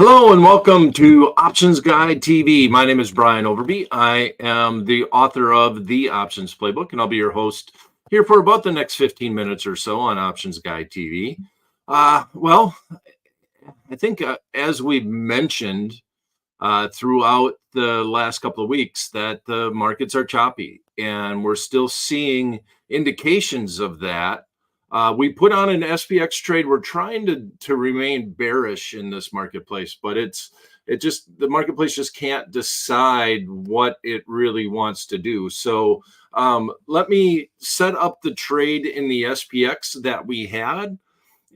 Hello and welcome to Options Guide TV. My name is Brian Overby. I am the author of The Options Playbook, and I'll be your host here for about the next 15 minutes or so on Options Guide TV. I think as we've mentioned throughout the last couple of weeks, that the markets are choppy, and we're still seeing indications of that. We put on an SPX trade. We're trying to remain bearish in this marketplace, but the marketplace just can't decide what it really wants to do. So let me set up the trade in the SPX that we had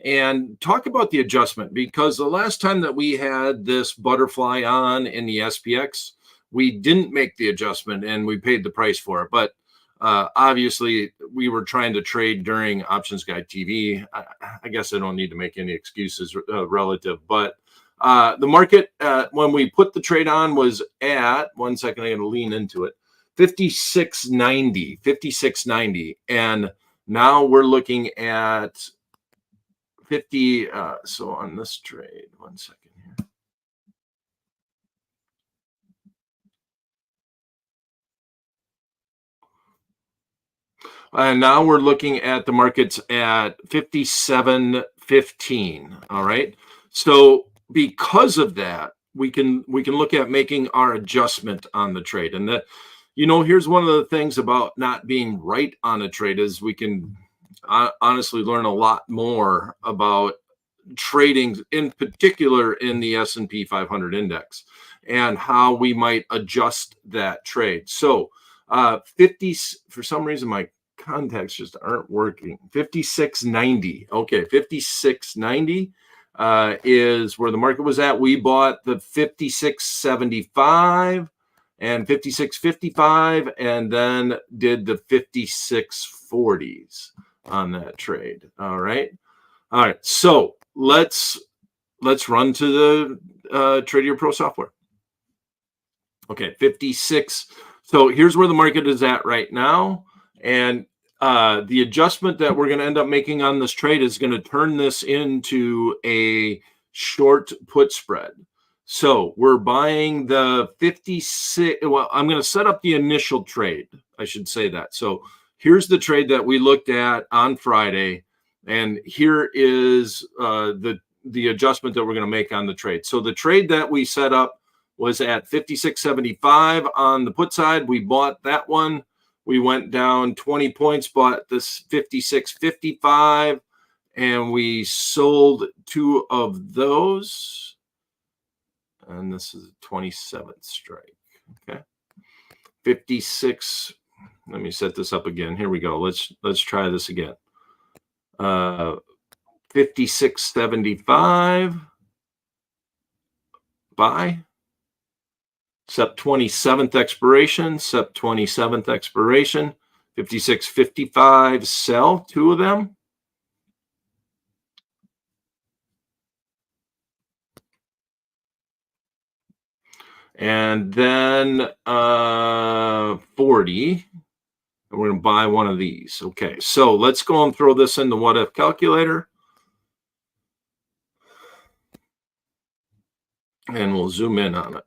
and talk about the adjustment, because the last time that we had this butterfly on in the SPX, we didn't make the adjustment and we paid the price for it. But obviously, we were trying to trade during Options Guide TV. I guess I don't need to make any excuses relative, but the market, when we put the trade on, was at, one second, I'm going to lean into it, 56.90. And now we're looking at 50. So on this trade, one second here. And now we're looking at the markets at 57.15. All right. So because of that, we can look at making our adjustment on the trade. And that, here's one of the things about not being right on a trade is we can honestly learn a lot more about trading, in particular in the S&P 500 index, and how we might adjust that trade. So 50, for some reason, my contacts just aren't working. 56.90. Okay, 56.90 is where the market was at. We bought the 56.75 and 56.55, and then did the 56.40s on that trade. All right. So let's run to the Tradier Pro software. Okay, 56. So here's where the market is at right now. And the adjustment that we're going to end up making on this trade is going to turn this into a short put spread. So we're buying the 56. Well, I'm going to set up the initial trade. I should say that. So here's the trade that we looked at on Friday. And here is the adjustment that we're going to make on the trade. So the trade that we set up was at 56.75 on the put side. We bought that one. We went down 20 points, bought this 56.55, and we sold two of those. And this is a 27th strike. Okay. 56. Let me set this up again. Here we go. Let's try this again. 56.75 buy. Sep 27th expiration, Sep 27th expiration, 56.55 sell, two of them. And then 40. And we're going to buy one of these. Okay, so let's go and throw this in the what if calculator. And we'll zoom in on it.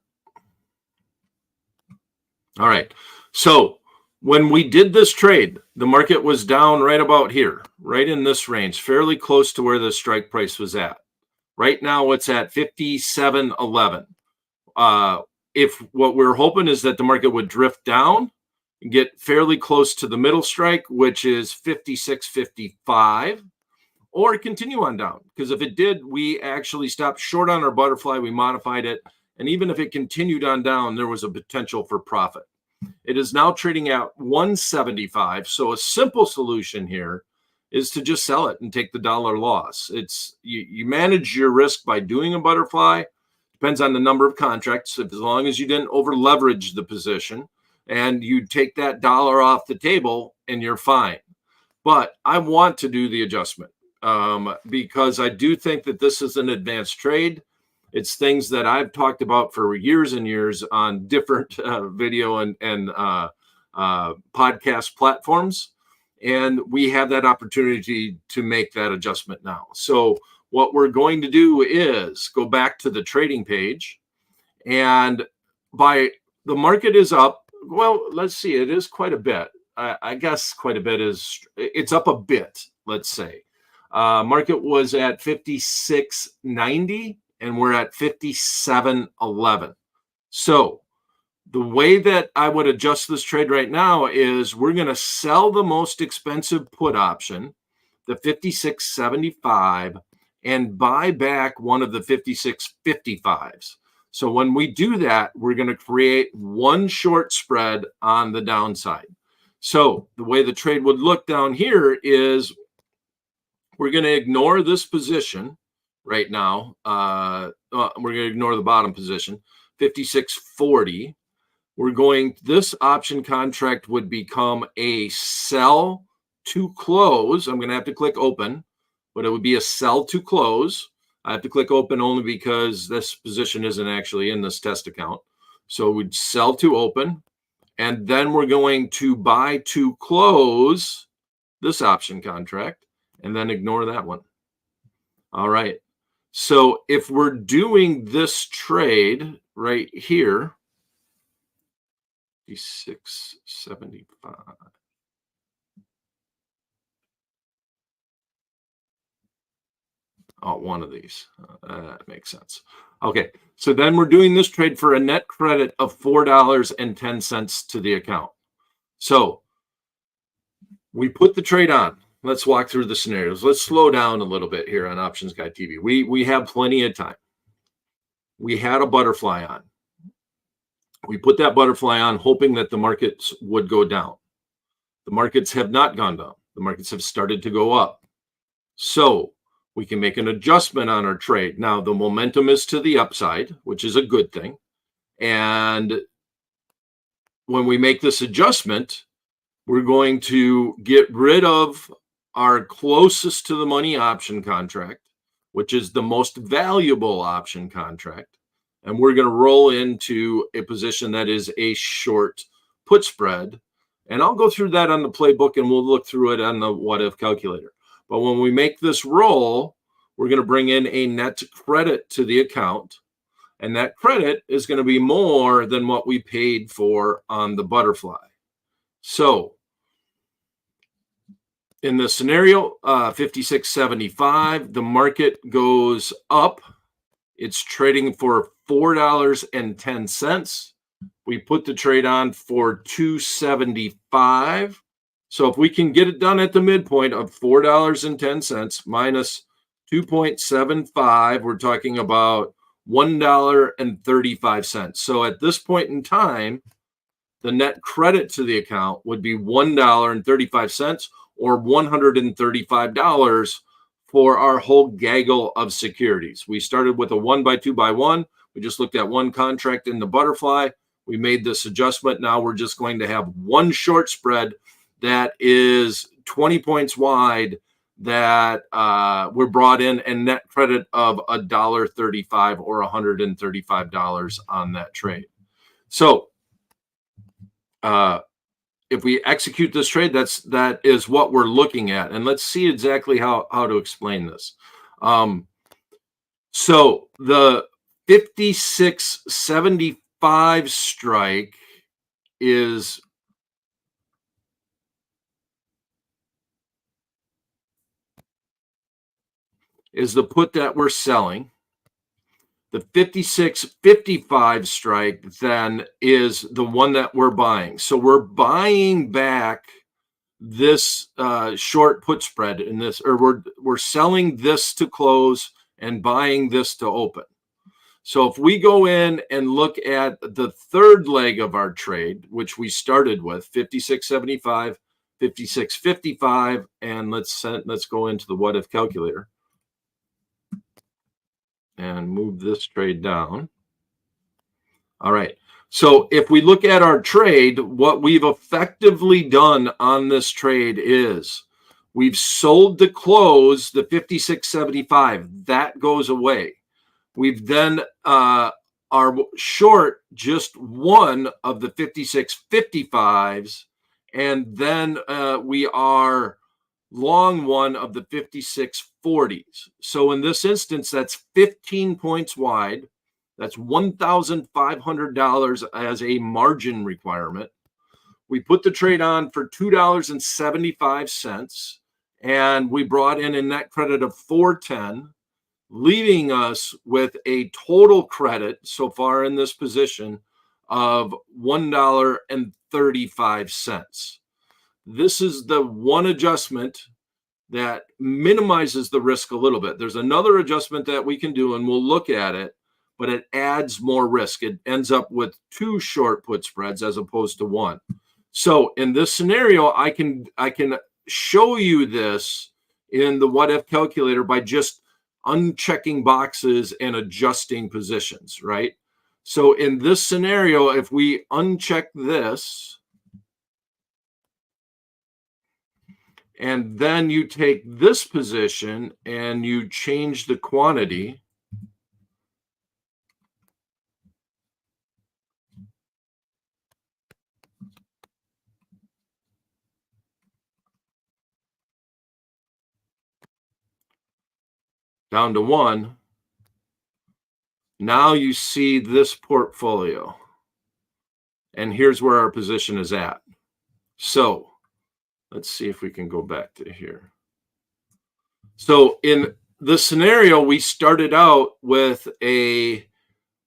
All right. So when we did this trade, the market was down right about here, right in this range, fairly close to where the strike price was at. Right now, it's at 57.11. If what we're hoping is that the market would drift down and get fairly close to the middle strike, which is 56.55, or continue on down. Because if it did, we actually stopped short on our butterfly. We modified it. And even if it continued on down, there was a potential for profit. It is now trading at 175. So a simple solution here is to just sell it and take the dollar loss. It's you manage your risk by doing a butterfly. Depends on the number of contracts. As long as you didn't over leverage the position and you take that dollar off the table, and you're fine. But I want to do the adjustment because I do think that this is an advanced trade. It's things that I've talked about for years and years on different video and podcast platforms. And we have that opportunity to make that adjustment now. So what we're going to do is go back to the trading page, and by the market is up. Well, let's see, it is quite a bit. I guess quite a bit it's up a bit, let's say. Market was at 56.90 and we're at 57.11. So the way that I would adjust this trade right now is we're going to sell the most expensive put option, the 56.75, and buy back one of the 56.55s. So when we do that, we're going to create one short spread on the downside. So the way the trade would look down here is we're going to ignore this position right now. We're going to ignore the bottom position, 56.40. This option contract would become a sell to close. I'm going to have to click open, but it would be a sell to close. I have to click open only because this position isn't actually in this test account. So we'd sell to open, and then we're going to buy to close this option contract and then ignore that one. All right. So if we're doing this trade right here, 56.75. Oh, one of these. That makes sense. Okay, so then we're doing this trade for a net credit of $4.10 to the account. So we put the trade on. Let's walk through the scenarios. Let's slow down a little bit here on Options Guide TV. We have plenty of time. We had a butterfly on. We put that butterfly on hoping that the markets would go down. The markets have not gone down. The markets have started to go up. So we can make an adjustment on our trade. Now, the momentum is to the upside, which is a good thing. And when we make this adjustment, we're going to get rid of our closest to the money option contract, which is the most valuable option contract. And we're going to roll into a position that is a short put spread. And I'll go through that on the playbook and we'll look through it on the what if calculator. But when we make this roll, we're going to bring in a net credit to the account. And that credit is going to be more than what we paid for on the butterfly. So in the scenario, 56.75, the market goes up. It's trading for $4.10. We put the trade on for $2.75. So if we can get it done at the midpoint of $4.10 minus 2.75, we're talking about $1.35. So at this point in time, the net credit to the account would be $1.35 or $135 for our whole gaggle of securities. We started with a 1x2x1. We just looked at one contract in the butterfly. We made this adjustment. Now we're just going to have one short spread that is 20 points wide that we're brought in, and net credit of $1.35 or $135 on that trade. So if we execute this trade, that is what we're looking at. And let's see exactly how to explain this. So the 56.75 strike is the put that we're selling. The 56.55 strike then is the one that we're buying. So we're buying back this short put spread in this, or we're selling this to close and buying this to open. So if we go in and look at the third leg of our trade, which we started with 56.75, 56.55, and let's go into the what if calculator and move this trade down. All right. So if we look at our trade, what we've effectively done on this trade is we've sold to close the 56.75. That goes away. We've then are short just one of the 56.55s, and then we are long one of the 5640s. So in this instance, that's 15 points wide. That's $1,500 as a margin requirement. We put the trade on for $2.75, and we brought in a net credit of $410, leaving us with a total credit so far in this position of $1.35. This is the one adjustment that minimizes the risk a little bit. There's another adjustment that we can do, and we'll look at it, but it adds more risk. It ends up with 2 short put spreads as opposed to 1. So in this scenario, I can show you this in the what if calculator by just unchecking boxes and adjusting positions, right? So in this scenario, if we uncheck this, and then you take this position and you change the quantity, down to 1, now you see this portfolio. And here's where our position is at. So let's see if we can go back to here. So in the scenario, we started out with a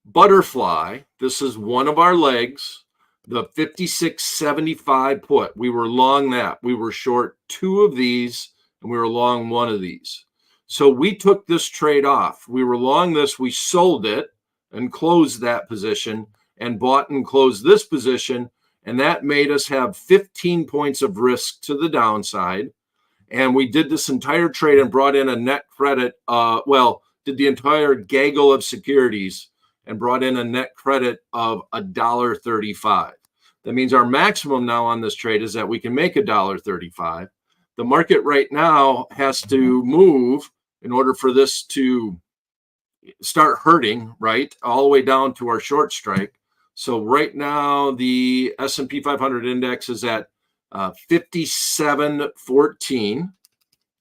butterfly. This is one of our legs, the 5675 put. We were long that. We were short 2 of these, and we were long 1 of these. So we took this trade off. We were long this, we sold it and closed that position and bought and closed this position. And that made us have 15 points of risk to the downside. And we did this entire trade and brought in a net credit, did the entire gaggle of securities and brought in a net credit of $1.35. That means our maximum now on this trade is that we can make $1.35. The market right now has to move in order for this to start hurting, right? All the way down to our short strike. So right now, the S&P 500 index is at 5714,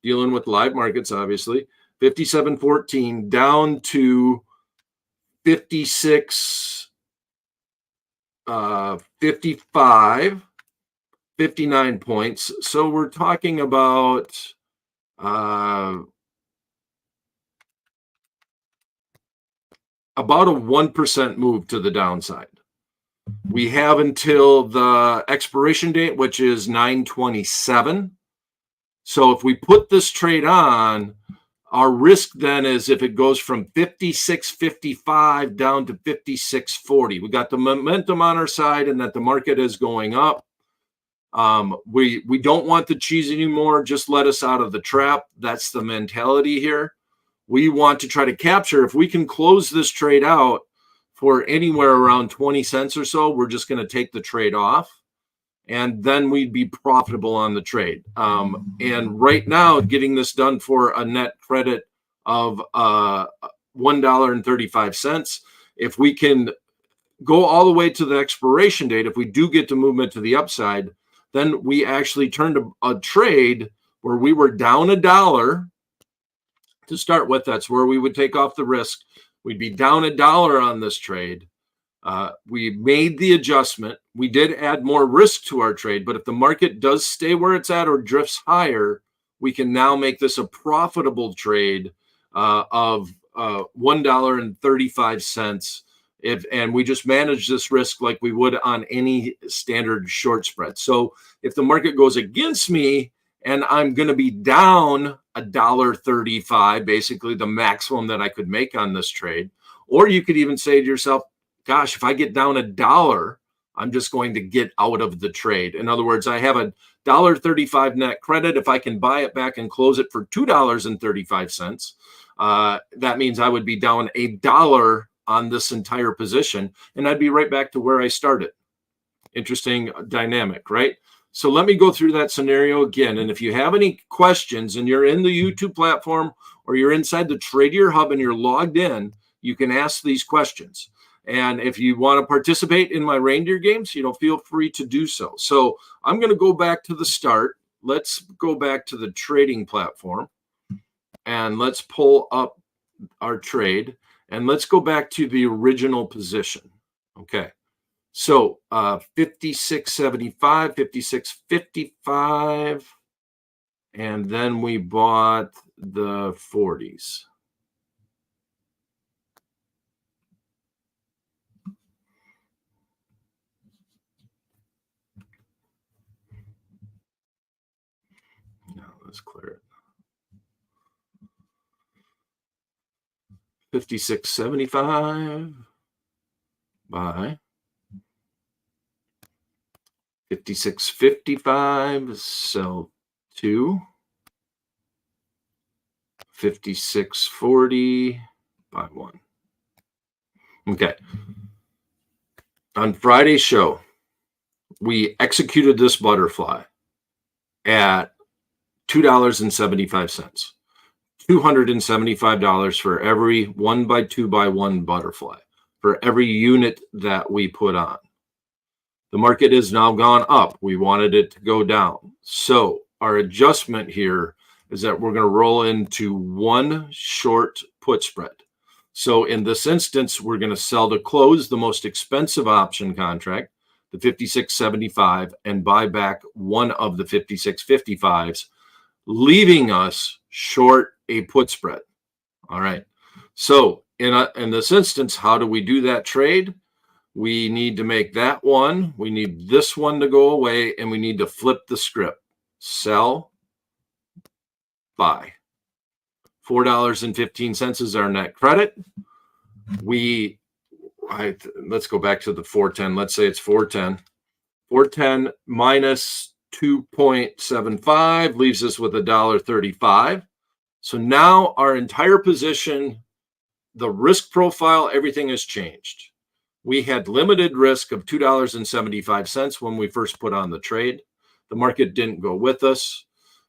dealing with live markets, obviously. 5714 down to 56, 55, 59 points. So we're talking about a 1% move to the downside. We have until the expiration date, which is 9/27. So if we put this trade on, our risk then is if it goes from 56.55 down to 56.40. We got the momentum on our side and that the market is going up. We don't want the cheese anymore. Just let us out of the trap. That's the mentality here. We want to try to capture. If we can close this trade out for anywhere around 20 cents or so, we're just going to take the trade off, and then we'd be profitable on the trade. And right now, getting this done for a net credit of $1.35. If we can go all the way to the expiration date, if we do get the movement to the upside, then we actually turned a trade where we were down $1 to start with. That's where we would take off the risk. We'd be down $1 on this trade. We made the adjustment. We did add more risk to our trade, but if the market does stay where it's at or drifts higher, we can now make this a profitable trade of $1.35. And we just manage this risk like we would on any standard short spread. So if the market goes against me and I'm going to be down $1.35, basically the maximum that I could make on this trade, or you could even say to yourself, gosh, if I get down $1, I'm just going to get out of the trade. In other words, I have a $1.35 net credit. If I can buy it back and close it for $2.35, that means I would be down $1 on this entire position, and I'd be right back to where I started. Interesting dynamic, right? So let me go through that scenario again. And if you have any questions and you're in the YouTube platform or you're inside the Tradier Hub and you're logged in, you can ask these questions. And if you want to participate in my reindeer games, feel free to do so. So I'm going to go back to the start. let's go back to the trading platform and let's pull up our trade and let's go back to the original position. Okay. So 56.75, 56.55, and then we bought the 40s. Now let's clear it. 56.75 buy. 56.55 sell 2. 56.40 buy 1. Okay. On Friday's show, we executed this butterfly at $2.75. $275 for every 1x2x1 butterfly, for every unit that we put on. The market has now gone up. We wanted it to go down. So our adjustment here is that we're going to roll into one short put spread. So in this instance, we're going to sell to close the most expensive option contract, the 56.75, and buy back one of the 56.55s, leaving us short a put spread. All right. So in this instance, how do we do that trade? We need to make that one. We need this one to go away, and we need to flip the script. Sell, buy. $4.15 is our net credit. Let's go back to the 410. Let's say it's 410. 410 minus 2.75 leaves us with $1.35. So now our entire position, the risk profile, everything has changed. We had limited risk of $2.75 when we first put on the trade. The market didn't go with us.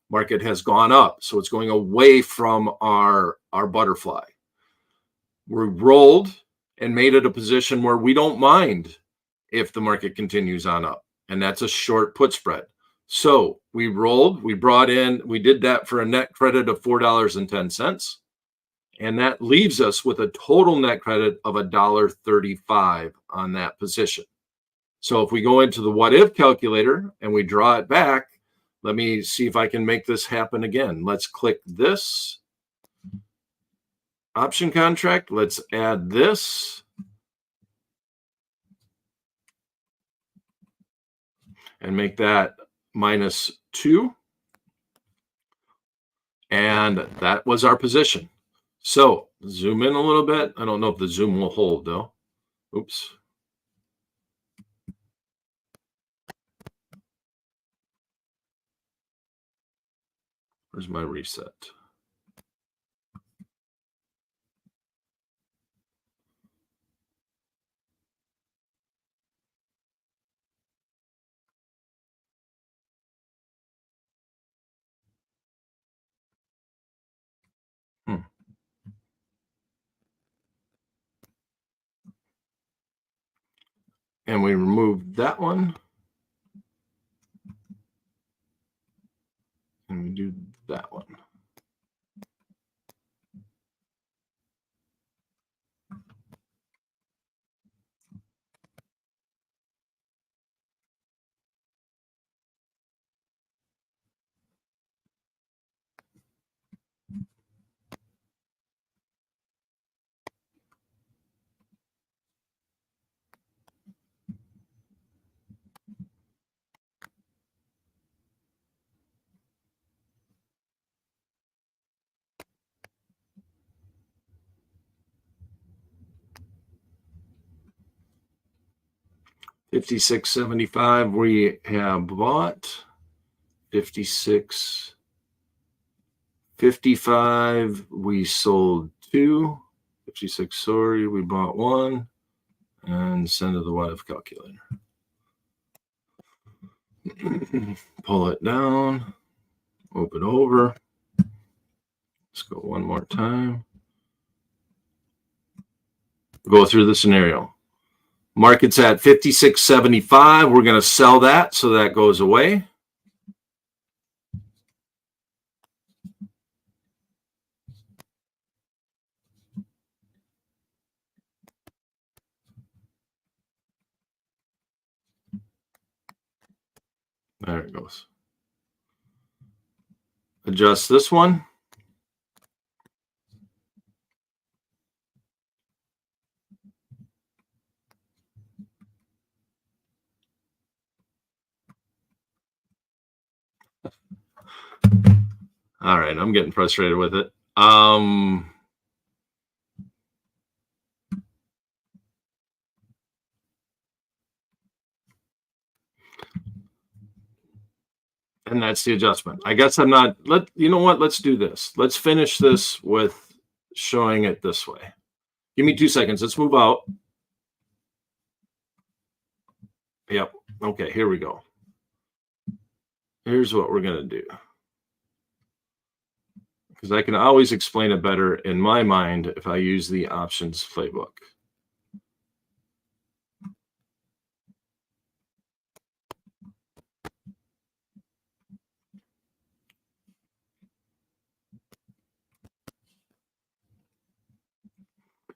Market has gone up, so it's going away from our butterfly. We rolled and made it a position where we don't mind if the market continues on up, and that's a short put spread. So we rolled, we brought in, we did that for a net credit of $4.10. And that leaves us with a total net credit of $1.35 on that position. So if we go into the what if calculator and we draw it back, let me see if I can make this happen again. Let's click this option contract. Let's add this. And make that -2. And that was our position. So zoom in a little bit. I don't know if the zoom will hold though. Oops. Where's my reset? And we removed that one. And we do that one. $56.75 we have bought. $56.55 we sold 2. 56, sorry, we bought 1. And send to the what if calculator. Pull it down, open over. Let's go one more time. Go through the scenario. Market's at 56.75. We're going to sell that, so that goes away. There it goes. Adjust this one. All right, I'm getting frustrated with it. And that's the adjustment. I guess I'm not, you know what? Let's do this. Let's finish this with showing it this way. Give me 2 seconds. Let's move out. Yep. Okay, here we go. Here's what we're going to do. Because I can always explain it better in my mind if I use the options playbook.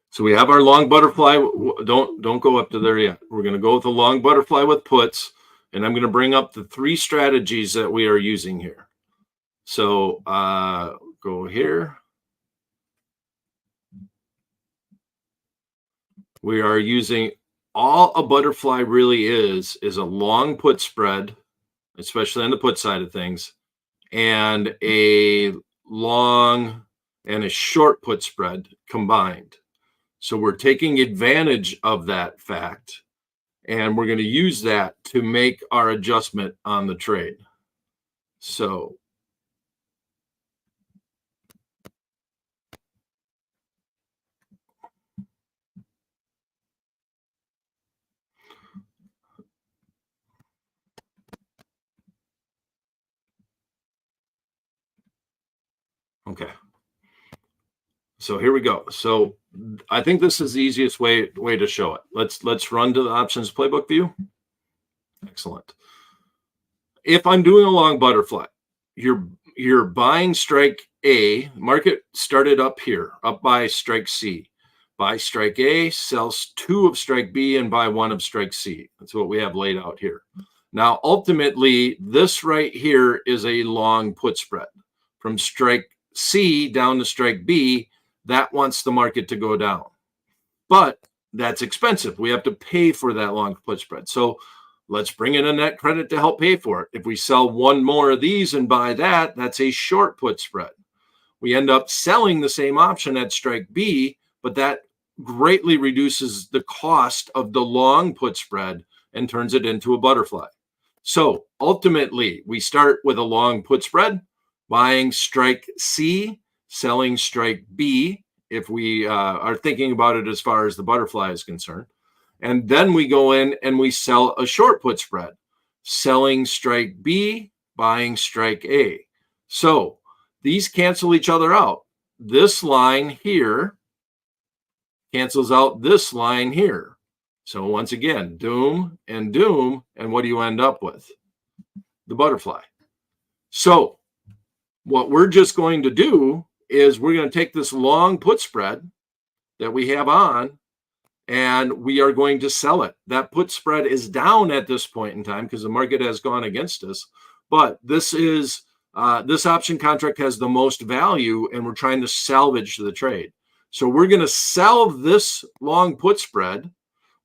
So we have our long butterfly. Don't go up to there yet. We're going to go with the long butterfly with puts, and I'm going to bring up the 3 strategies that we are using here. So go here. We are using, all a butterfly really is a long put spread, especially on the put side of things, and a long and a short put spread combined. So we're taking advantage of that fact, and we're going to use that to make our adjustment on the trade. So okay. So here we go. So I think this is the easiest way to show it. Let's run to the options playbook view. Excellent. If I'm doing a long butterfly, you're buying strike A. Market started up here, up by strike C. Buy strike A, sells 2 of strike B, and buy 1 of strike C. That's what we have laid out here. Now, ultimately, this right here is a long put spread from strike C down to strike B. That wants the market to go down, but that's expensive. We have to pay for that long put spread. So let's bring in a net credit to help pay for it. If we sell 1 more of these and buy that, that's a short put spread. We end up selling the same option at strike B, but that greatly reduces the cost of the long put spread and turns it into a butterfly. So ultimately, we start with a long put spread, buying strike C, selling strike B, if we are thinking about it as far as the butterfly is concerned. And then we go in and we sell a short put spread, selling strike B, buying strike A. So these cancel each other out. This line here cancels out this line here. So once again, doom, and what do you end up with? The butterfly. So what we're just going to do is we're going to take this long put spread that we have on, and we are going to sell it. That put spread is down at this point in time because the market has gone against us. But this is this option contract has the most value, and we're trying to salvage the trade. So we're going to sell this long put spread.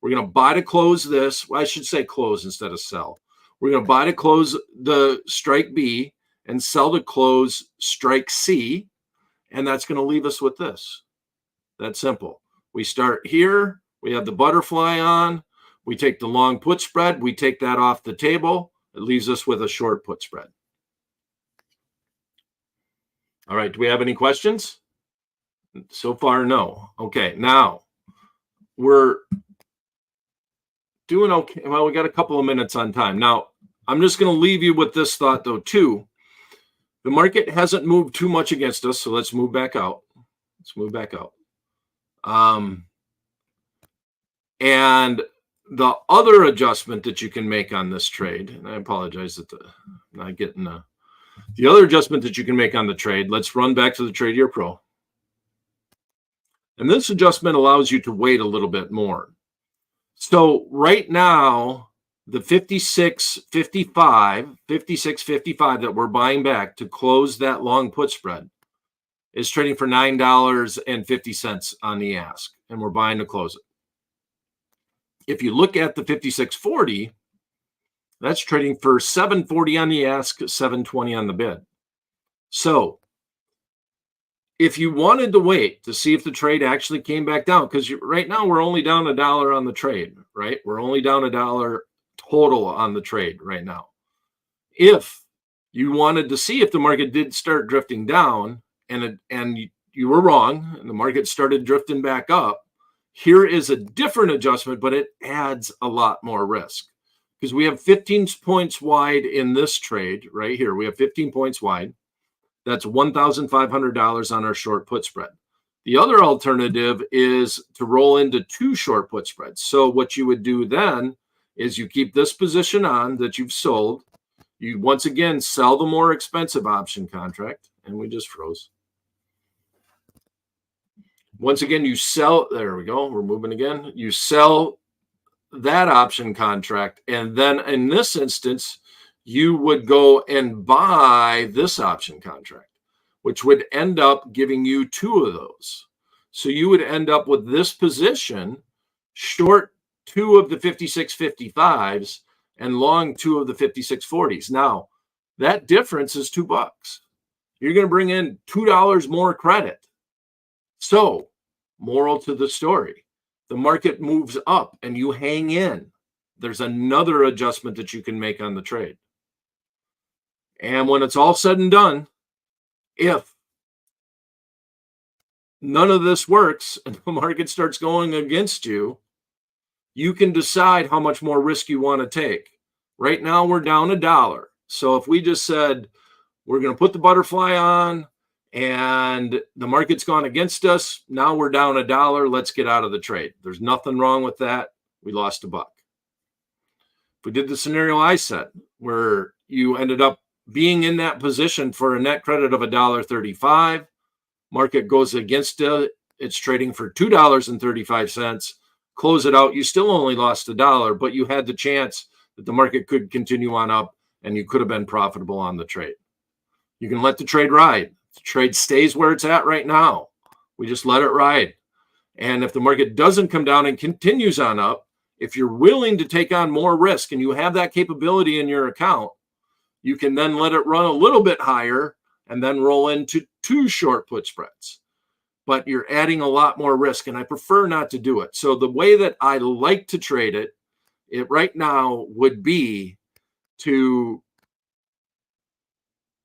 We're going to buy to close this. Well, I should say close instead of sell. We're going to buy to close the strike B and sell to close strike C. And that's going to leave us with this. That's simple. We start here. We have the butterfly on. We take the long put spread. We take that off the table. It leaves us with a short put spread. All right. Do we have any questions? So far, no. Okay. Now we're doing okay. Well, we got a couple of minutes on time. Now, I'm just going to leave you with this thought, though, too. The market hasn't moved too much against us, so let's move back out. Let's move back out. And the other adjustment that you can make on this trade, and I apologize that I'm not getting the other adjustment that you can make on the trade. Let's run back to the Tradier Pro. And this adjustment allows you to wait a little bit more. So right now, The 56.55 that we're buying back to close that long put spread is trading for $9.50 on the ask, and we're buying to close it. If you look at the 56.40, that's trading for $7.40 on the ask, $7.20 on the bid. So if you wanted to wait to see if the trade actually came back down, because right now we're only down $1 on the trade, right? We're only down $1 total on the trade right now. If you wanted to see if the market did start drifting down and you were wrong and the market started drifting back up, here is a different adjustment, but it adds a lot more risk because we have 15 points wide in this trade right here. We have 15 points wide. That's $1,500 on our short put spread. The other alternative is to roll into 2 short put spreads. So what you would do then is you keep this position on that you've sold. You once again sell the more expensive option contract, and we just froze. Once again, you sell, there we go, we're moving again. You sell that option contract, and then in this instance, you would go and buy this option contract, which would end up giving you 2 of those. So you would end up with this position, short 2 of the 56.55s and long 2 of the 56.40s. Now, that difference is $2. You're going to bring in $2 more credit. So, moral to the story, the market moves up and you hang in. There's another adjustment that you can make on the trade. And when it's all said and done, if none of this works and the market starts going against you, you can decide how much more risk you want to take. Right now, we're down $1. So if we just said, we're going to put the butterfly on and the market's gone against us, now we're down $1, let's get out of the trade. There's nothing wrong with that. We lost $1. If we did the scenario I said, where you ended up being in that position for a net credit of $1.35, market goes against it, it's trading for $2.35, close it out, you still only lost $1, but you had the chance that the market could continue on up and you could have been profitable on the trade. You can let the trade ride. The trade stays where it's at right now. We just let it ride. And if the market doesn't come down and continues on up, if you're willing to take on more risk and you have that capability in your account, you can then let it run a little bit higher and then roll into 2 short put spreads. But you're adding a lot more risk, and I prefer not to do it. So the way that I like to trade it right now would be to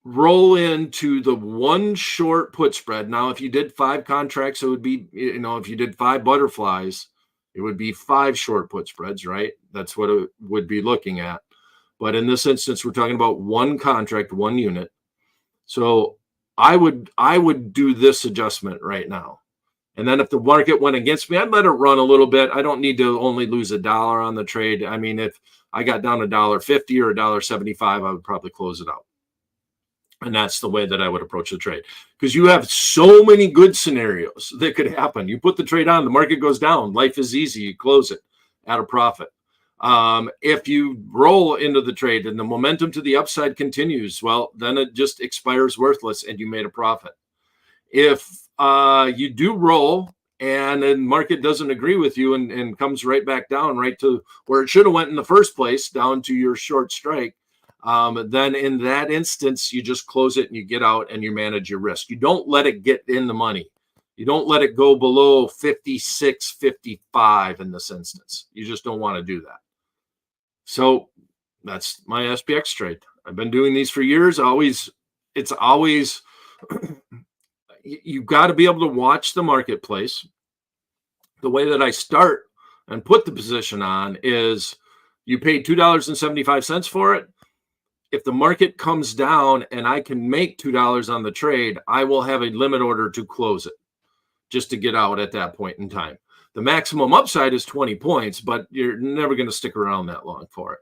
roll into the 1 short put spread. Now, if you did 5 contracts, it would be, if you did 5 butterflies, it would be 5 short put spreads, right? That's what it would be looking at. But in this instance, we're talking about 1 contract, 1 unit. So I would do this adjustment right now. And then if the market went against me, I'd let it run a little bit. I don't need to only lose $1 on the trade. I mean, if I got down $1.50 or $1.75, I would probably close it out. And that's the way that I would approach the trade, because you have so many good scenarios that could happen. You put the trade on, the market goes down. Life is easy. You close it at a profit. If you roll into the trade and the momentum to the upside continues, well, then it just expires worthless and you made a profit. If you do roll and the market doesn't agree with you and comes right back down, right to where it should have went in the first place, down to your short strike, then in that instance, you just close it and you get out and you manage your risk. You don't let it get in the money. You don't let it go below 56.55 in this instance. You just don't want to do that. So that's my SPX trade. I've been doing these for years. It's always you've got to be able to watch the marketplace. The way that I start and put the position on is you paid $2.75 for it. If the market comes down and I can make $2 on the trade, I will have a limit order to close it just to get out at that point in time. The maximum upside is 20 points, but you're never going to stick around that long for it.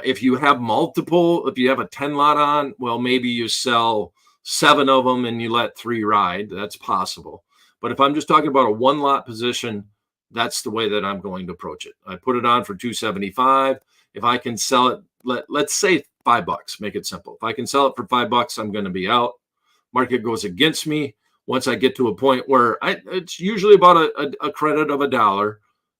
If you have if you have a 10 lot on, well, maybe you sell 7 of them and you let 3 ride. That's possible. But if I'm just talking about a 1 lot position, that's the way that I'm going to approach it. I put it on for $2.75. if I can sell it, let's say $5, make it simple. If I can sell it for $5, I'm going to be out. Market goes against me. Once I get to a point where it's usually about a credit of $1.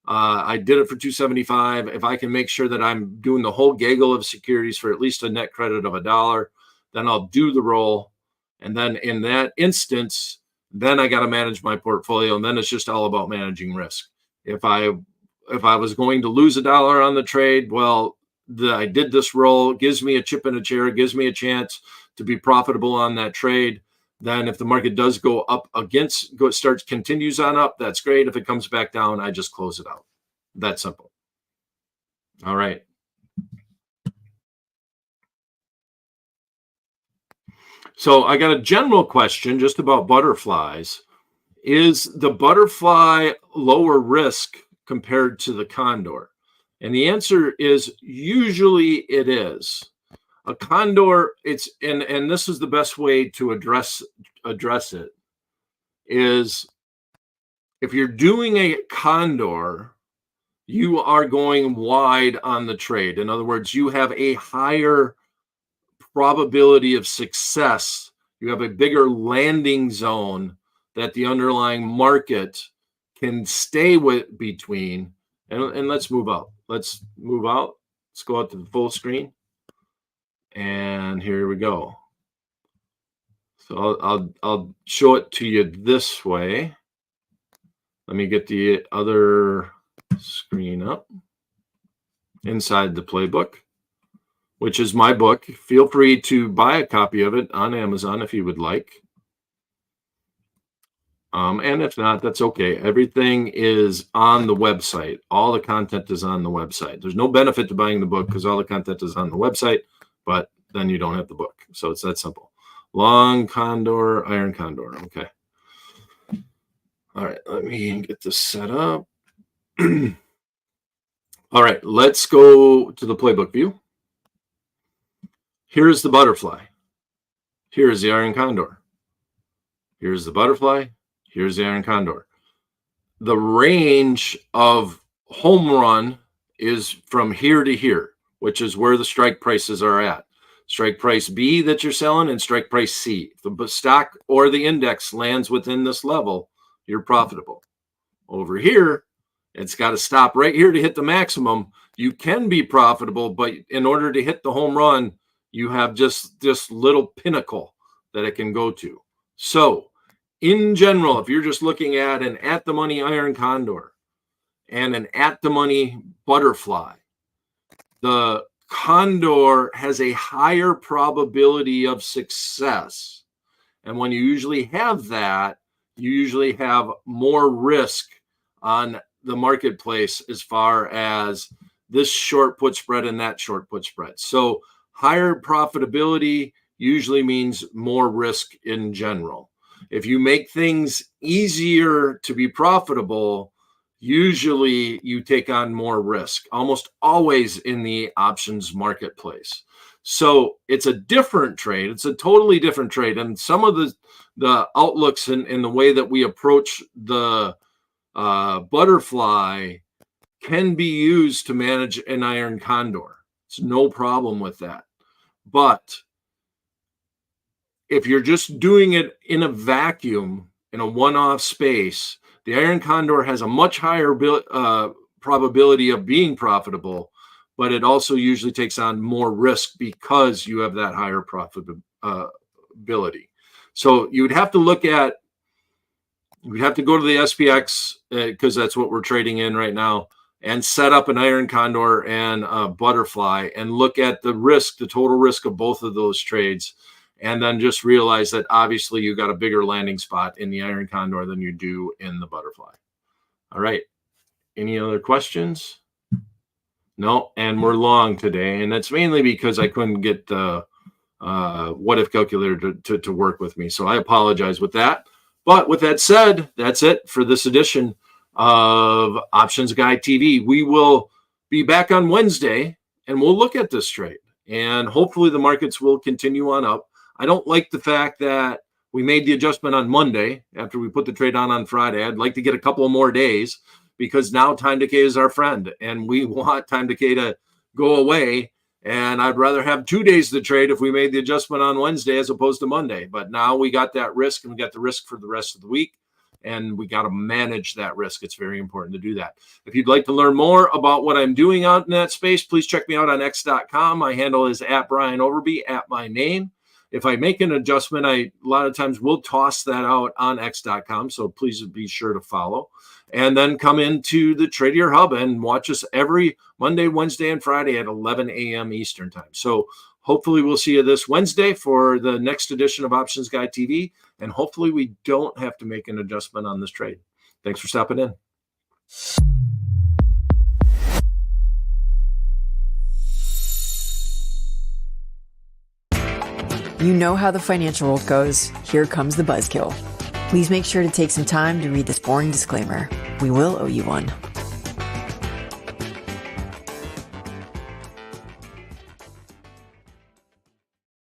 I did it for 275. If I can make sure that I'm doing the whole gaggle of securities for at least a net credit of $1, then I'll do the roll. And then in that instance, then I got to manage my portfolio. And then it's just all about managing risk. If I was going to lose $1 on the trade, well, I did this roll, gives me a chip in a chair, gives me a chance to be profitable on that trade. Then if the market does go up continues on up, that's great. If it comes back down, I just close it out. That simple. All right. So I got a general question just about butterflies. Is the butterfly lower risk compared to the condor? And the answer is usually it is. A condor, and this is the best way to address it, is if you're doing a condor, you are going wide on the trade. In other words, you have a higher probability of success. You have a bigger landing zone that the underlying market can stay between. And let's move out. Let's move out. Let's go out to the full screen. And here we go. So I'll show it to you this way. Let me get the other screen up inside the playbook, which is my book. Feel free to buy a copy of it on Amazon if you would like. And if not, that's okay. Everything is on the website. All the content is on the website. There's no benefit to buying the book because all the content is on the website, but then you don't have the book. So it's that simple. Long condor, iron condor. Okay. All right, let me get this set up. All right, let's go to the playbook view. Here's the butterfly. Here's the iron condor. Here's the butterfly. Here's the iron condor. The range of home run is from here to here, which is where the strike prices are at. Strike price B that you're selling and strike price C. If the stock or the index lands within this level, you're profitable. Over here, it's got to stop right here to hit the maximum. You can be profitable, but in order to hit the home run, you have just this little pinnacle that it can go to. So in general, if you're just looking at an at-the-money iron condor and an at-the-money butterfly, the condor has a higher probability of success. And when you usually have that, you usually have more risk on the marketplace as far as this short put spread and that short put spread. So higher profitability usually means more risk in general. If you make things easier to be profitable, usually you take on more risk, almost always in the options marketplace. So it's a different trade. It's a totally different trade. And some of the outlooks in the way that we approach the butterfly can be used to manage an iron condor. It's no problem with that. But if you're just doing it in a vacuum, in a one-off space, the iron condor has a much higher probability of being profitable, but it also usually takes on more risk because you have that higher profitability. So you'd have to look at, we'd have to go to the SPX because that's what we're trading in right now, and set up an iron condor and a butterfly and look at the risk, the total risk of both of those trades. And then just realize that obviously you got a bigger landing spot in the iron condor than you do in the butterfly. All right. Any other questions? No. And we're long today. And that's mainly because I couldn't get the what if calculator to work with me. So I apologize with that. But with that said, that's it for this edition of Options Guy TV. We will be back on Wednesday and we'll look at this trade. And hopefully the markets will continue on up. I don't like the fact that we made the adjustment on Monday after we put the trade on Friday. I'd like to get a couple more days because now time decay is our friend, and we want time decay to go away. And I'd rather have 2 days to trade if we made the adjustment on Wednesday as opposed to Monday. But now we got that risk, and we got the risk for the rest of the week. And we got to manage that risk. It's very important to do that. If you'd like to learn more about what I'm doing out in that space, please check me out on x.com. My handle is @BrianOverby, at my name. If I make an adjustment, a lot of times will toss that out on x.com. So please be sure to follow. And then come into the Tradier Hub and watch us every Monday, Wednesday, and Friday at 11 a.m. Eastern time. So hopefully we'll see you this Wednesday for the next edition of Options Guy TV. And hopefully we don't have to make an adjustment on this trade. Thanks for stopping in. You know how the financial world goes. Here comes the buzzkill. Please make sure to take some time to read this boring disclaimer. We will owe you one.